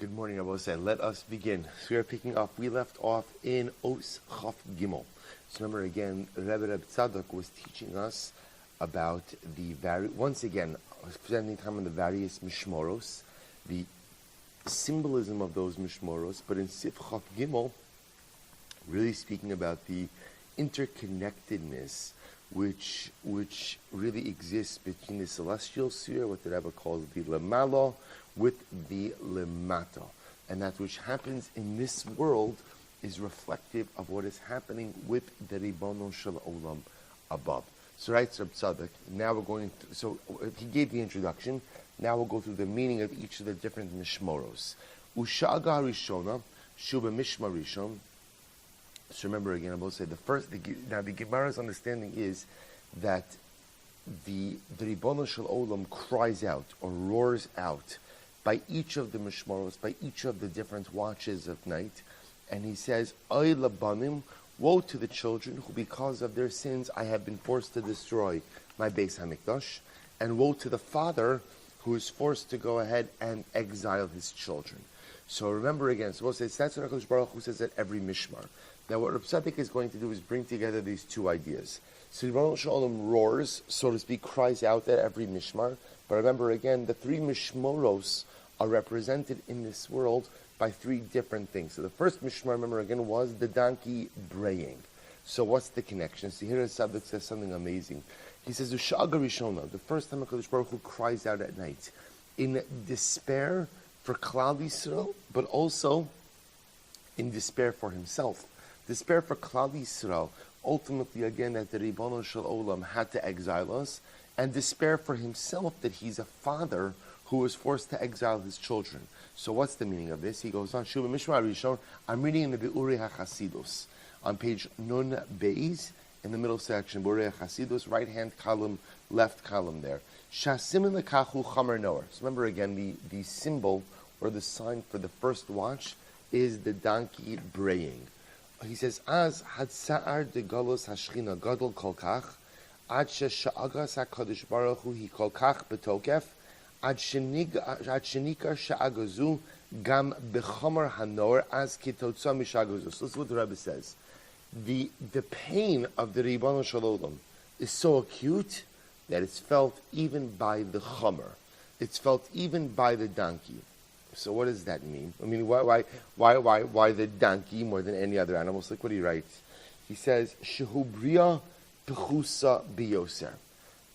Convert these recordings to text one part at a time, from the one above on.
Good morning, Rabbi said. Let us begin. So we are picking up. We left off in Os Chaf Gimel. So remember again, Reb Tzaddik was teaching us about once again, spending time on the various mishmoros, the symbolism of those mishmoros, but in Sif Chaf Gimel, really speaking about the interconnectedness which really exists between the celestial sphere, what the Rebbe calls the Lemalo, with the Lemata. And that which happens in this world is reflective of what is happening with the Ribono Shel Olam above. So right, Reb Tzaddik, now we're going to, so he gave the introduction, now we'll go through the meaning of each of the different mishmoros. Ushaga Rishona, Shuba Mishma Rishon. So remember again, I will say the Gemara's understanding is that the Ribono Shel Olam cries out or roars out by each of the mishmoros, by each of the different watches of night, and he says, Oy labanim, woe to the children who because of their sins I have been forced to destroy my Beis HaMikdash, and woe to the father who is forced to go ahead and exile his children. So remember again, so we'll say, that's what HaKadosh Baruch Hu says at every mishmar. Now what Hatzaddik is going to do is bring together these two ideas. So Ribono Shel Olam roars, so to speak, cries out at every mishmar, but remember again, the three mishmoros are represented in this world by three different things. So the first mishmar, remember again, was the donkey braying. So what's the connection? So here Hatzaddik says something amazing. He says, Ushaga Rishona, the first time HaKadosh Baruch Hu cries out at night, in despair for Klal Yisrael, but also in despair for himself. Despair for Klal Yisrael, ultimately again that the Ribono Shel Olam had to exile us, and despair for himself that he's a father who was forced to exile his children. So what's the meaning of this? He goes on, Shuba Mishma Rishon, I'm reading in the Be'urei HaChasidus, on page Nun Beis, in the middle section, Be'urei HaChasidus, right-hand column, left column there. Shasimin lekachu chamer noer. So remember again, the symbol, or the sign for the first watch, is the donkey braying. He says, Az hadsa'ar de galos hashchina gadol kolkach, ad shesha'agas HaKadosh Baruch Hu hi kolkach betokef, ad shenika sha'agazu gam bechomer hanor as kitotza mishagazu. So this is what the Rebbe says. The pain of the Ribono Shel Olam is so acute that it's felt even by the chomer. It's felt even by the donkey. So what does that mean? I mean, why the donkey more than any other animal? So look what he writes. He says, Shehu bria pechusa biyoser.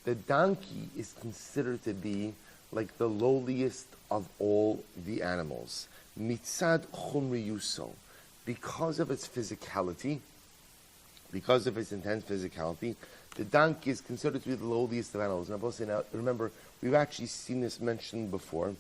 The donkey is considered to be like the lowliest of all the animals. Mitzad chumriyuso. Because of its physicality, because of its intense physicality, the donkey is considered to be the lowliest of animals. And I will say now, remember, we've actually seen this mentioned before.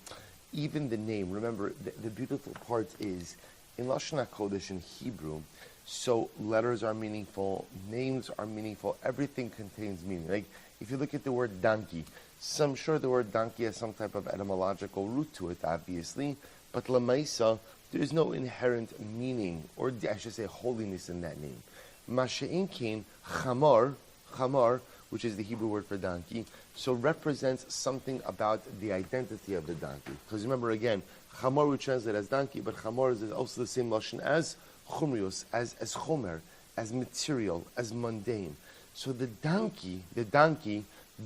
Even the name, remember, the beautiful part is, in Lashon HaKodesh, in Hebrew, so letters are meaningful, names are meaningful, everything contains meaning. Like, if you look at the word donkey, so I'm sure the word donkey has some type of etymological root to it, obviously, but Lamaisa, there is no inherent meaning, or I should say holiness in that name. Masha'in Kain, chamar, which is the Hebrew word for donkey, so represents something about the identity of the donkey. Because remember again, chamor we translate as donkey, but chamor is also the same lashon as chumrius, as chomer, as material, as mundane. So the donkey,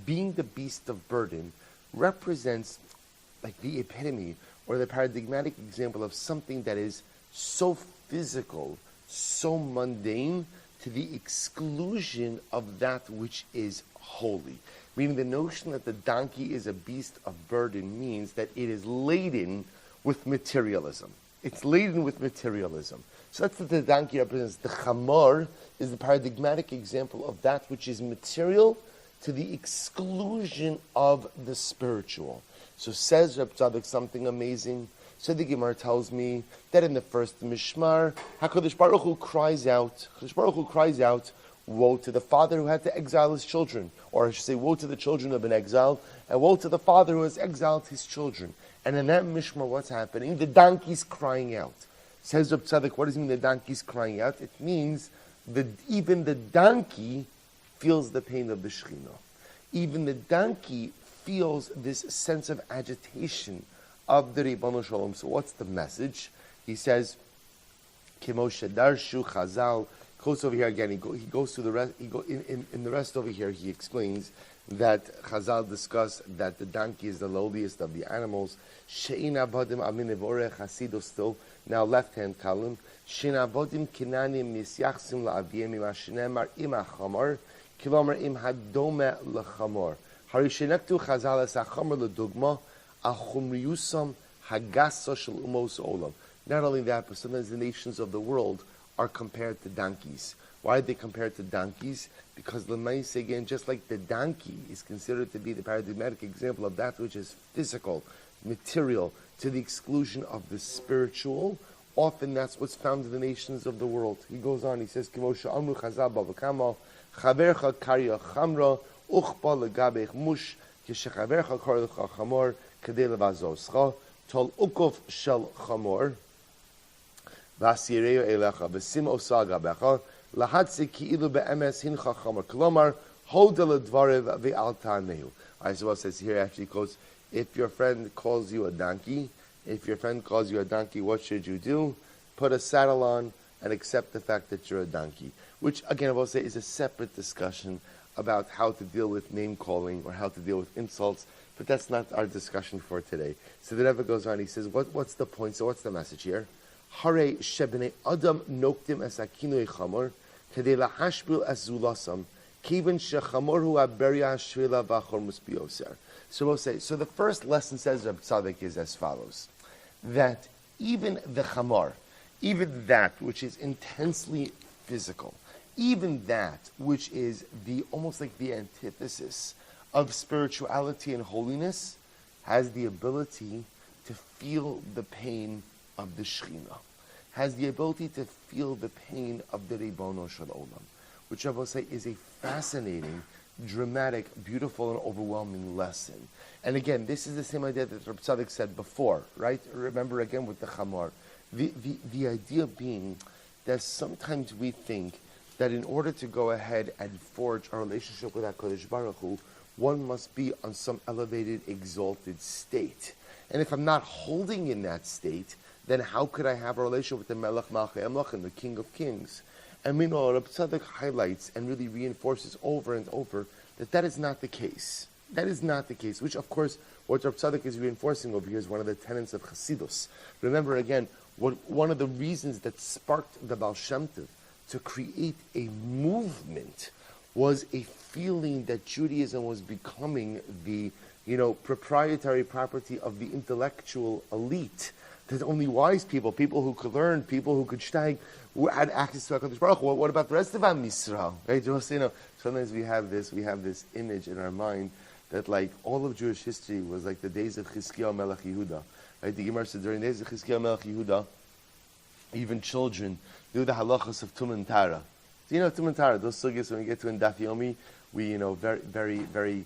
being the beast of burden, represents like the epitome or the paradigmatic example of something that is so physical, so mundane, to the exclusion of that which is holy. Meaning the notion that the donkey is a beast of burden means that it is laden with materialism. It's laden with materialism. So that's what the donkey represents. The chamor is the paradigmatic example of that which is material to the exclusion of the spiritual. So says Reb Tzaddik something amazing. So the Gemara tells me that in the first mishmar, HaKadosh Baruch Hu cries out, woe to the father who had to exile his children. Or I should say, woe to the children who have been exiled, and woe to the father who has exiled his children. And in that mishmar, what's happening? The donkey's crying out. Says Reb Tzaddik, what does it mean the donkey's crying out? It means that even the donkey feels the pain of the Shekhinah. Even the donkey feels this sense of agitation, of the Ribbon Shalom. So what's the message? He says, Kimoshe Darshu Chazal. Goes over here again. He goes through the rest. In the rest over here. He explains that Chazal discuss that the donkey is the lowliest of the animals. She'in abadim aminivore chasido still. Now left hand column. She'in abadim kinanim misyachsim la'aviyem imashnemar imachamor kilomar im hadome lechamor. Harishenektu Chazal es achamor ledugma achumriusam hagasa shel umos olam. Not only that, but sometimes the nations of the world are compared to donkeys. Why are they compared to donkeys? Because Lemais, again, just like the donkey is considered to be the paradigmatic example of that which is physical, material, to the exclusion of the spiritual, often that's what's found in the nations of the world. He goes on, he says, Kimosha Amru Chazal Bavakama, Chavercha Karya Chamra, Uchba Legabech Mush, Kishachavercha Karya Chamor, Kadeh Levazoscha, Tol Ukov Shel Chamor, Vasireo Elecha, Vesim Osaga Becha, Lahatzi Ki'ilu Be'emes Hincha Chamor, Klomar, Hodel Dvarev Ve'alta Nehu. Isaiah says here, actually quotes, if your friend calls you a donkey, what should you do? Put a saddle on and accept the fact that you're a donkey. Which, again, I will say, is a separate discussion about how to deal with name calling or how to deal with insults, but that's not our discussion for today. So the Rebbe goes on, he says, what's the point? So what's the message here? Hare shebnei adam noktim es akinoi chamor kedei lahashbil es zulasam kiven shechamor hu aberia shvila v'achor muspioser. So we'll say, so the first lesson, says Reb Tzaddik, is as follows, that even the chamor, even that which is intensely physical, even that which is the almost like the antithesis of spirituality and holiness, has the ability to feel the pain of the Shekhinah, has the ability to feel the pain of the Ribono Shel Olam, which I will say is a fascinating, dramatic, beautiful, and overwhelming lesson. And again, this is the same idea that Reb Tzaddik said before, right? Remember again with the Chamor. The idea being that sometimes we think that in order to go ahead and forge a relationship with HaKadosh Baruch Hu, one must be on some elevated, exalted state. And if I'm not holding in that state, then how could I have a relationship with the Melech Malchei Amlach and the King of Kings? And meanwhile, Reb Tzaddik highlights and really reinforces over and over that that is not the case. That is not the case, which of course, what Reb Tzaddik is reinforcing over here is one of the tenets of Chassidus. Remember again, one of the reasons that sparked the Baal Shem Tov to create a movement was a feeling that Judaism was becoming the proprietary property of the intellectual elite. That only wise people who could learn, people who could steig, who had access to HaKadosh Baruch Hu. What about the rest of Am Yisrael? Right? Sometimes we have this image in our mind that like all of Jewish history was like the days of Chizkiyahu Melech Yehuda. Right? The Gemara says during the days of Chizkiyahu Melech Yehuda, even children knew the halachas of Tum and Tara. Do you know Tum and Tara? Those sugyas when we get to in Daf Yomi, we very, very, very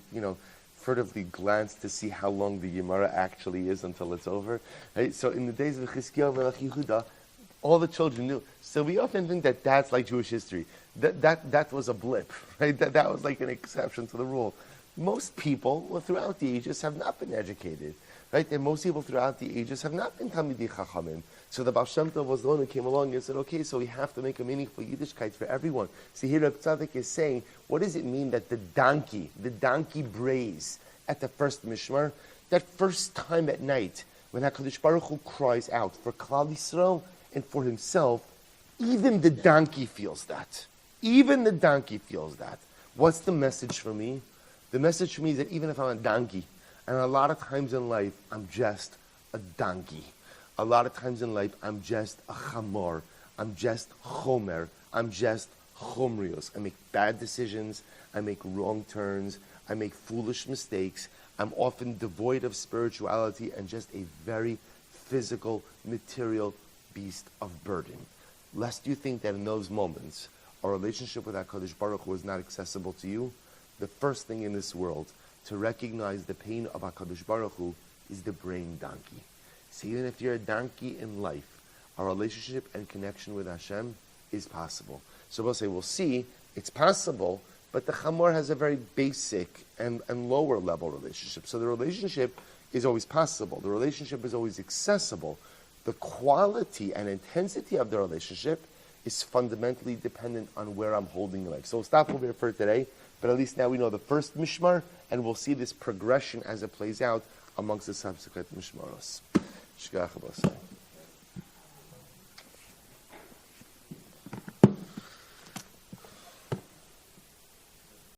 furtively glance to see how long the Gemara actually is until it's over. Right? So in the days of Chizkiyahu Melech Yehuda, all the children knew. So we often think that that's like Jewish history. That was a blip, right? That was like an exception to the rule. Most people throughout the ages have not been educated, right? And most people throughout the ages have not been Talmidei Chachamim. So the Baal Shem Tov was the one who came along and said, okay, so we have to make a meaningful Yiddishkeit for everyone. See, here Reb Tzaddik is saying, what does it mean that the donkey brays at the first Mishmar, that first time at night, when HaKadosh Baruch Hu cries out for Klal Yisrael and for himself, even the donkey feels that. Even the donkey feels that. What's the message for me? The message for me is that even if I'm a donkey, and a lot of times in life, I'm just a donkey. A lot of times in life, I'm just a chamor. I'm just chomer. I'm just chomrios. I make bad decisions. I make wrong turns. I make foolish mistakes. I'm often devoid of spirituality and just a very physical, material beast of burden. Lest you think that in those moments, a relationship with HaKadosh Baruch Hu is not accessible to you, the first thing in this world to recognize the pain of HaKadosh Baruch Hu is the brain donkey. So even if you're a donkey in life, a relationship and connection with Hashem is possible. So we'll see, it's possible, but the Chamor has a very basic and lower level relationship. So the relationship is always possible. The relationship is always accessible. The quality and intensity of the relationship is fundamentally dependent on where I'm holding the leg. So we'll stop over here for today, but at least now we know the first mishmar, and we'll see this progression as it plays out amongst the subsequent mishmaros. Shkach